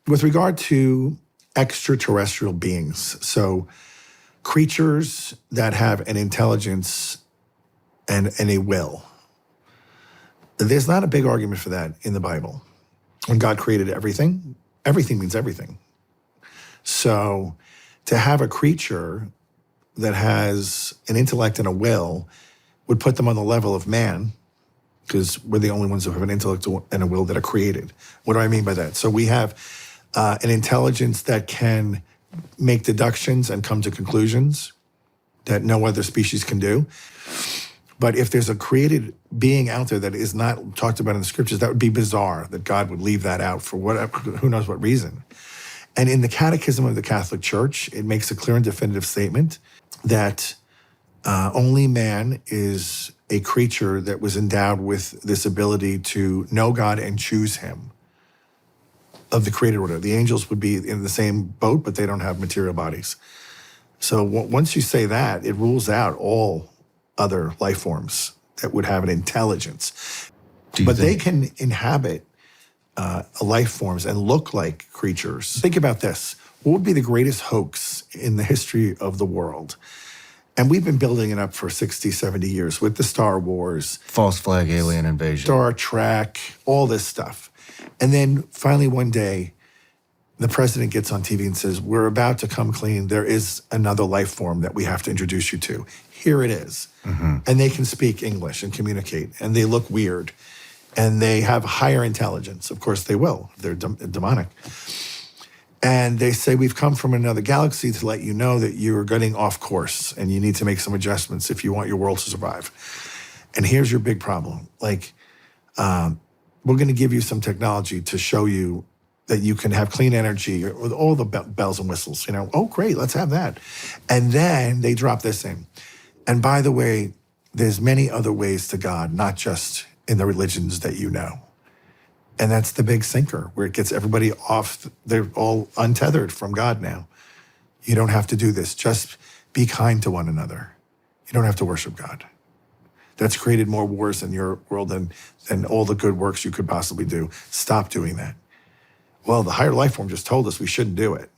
With regard to extraterrestrial beings, so creatures that have an intelligence and a will, there's not a big argument for that in the Bible. When God created everything, everything means everything. So to have a creature that has an intellect and a will would put them on the level of man, because we're the only ones who have an intellect and a will that are created. What do I mean by that? So we have an intelligence that can make deductions and come to conclusions that no other species can do. But if there's a created being out there that is not talked about in the scriptures, that would be bizarre that God would leave that out for whatever, who knows what reason. And in the Catechism of the Catholic Church, it makes a clear and definitive statement that only man is a creature that was endowed with this ability to know God and choose him of the created order. The angels would be in the same boat, but they don't have material bodies. So once you say that, it rules out all other life forms that would have an intelligence. But they can inhabit life forms and look like creatures. Think about this. What would be the greatest hoax in the history of the world? And we've been building it up for 60, 70 years with the Star Wars. False flag alien invasion. Star Trek, all this stuff. And then finally one day, the president gets on TV and says, we're about to come clean. There is another life form that we have to introduce you to. Here it is. Mm-hmm. And they can speak English and communicate. And they look weird. And they have higher intelligence. Of course they will. They're demonic. And they say, we've come from another galaxy to let you know that you're getting off course and you need to make some adjustments if you want your world to survive. And here's your big problem. Like, we're going to give you some technology to show you that you can have clean energy with all the bells and whistles. You know, oh, great, let's have that. And then they drop this in. And by the way, there's many other ways to God, not just in the religions that you know. And that's the big sinker, where it gets everybody off. They're all untethered from God now. You don't have to do this. Just be kind to one another. You don't have to worship God. That's created more wars in your world than all the good works you could possibly do. Stop doing that. Well, the higher life form just told us we shouldn't do it.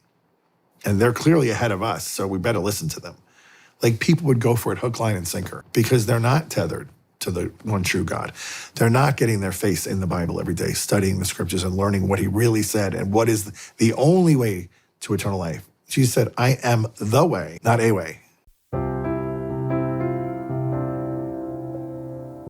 And they're clearly ahead of us, so we better listen to them. Like, people would go for it hook, line, and sinker because they're not tethered to the one true God. They're not getting their face in the Bible every day, studying the scriptures and learning what he really said and what is the only way to eternal life. Jesus said, I am the way, not a way.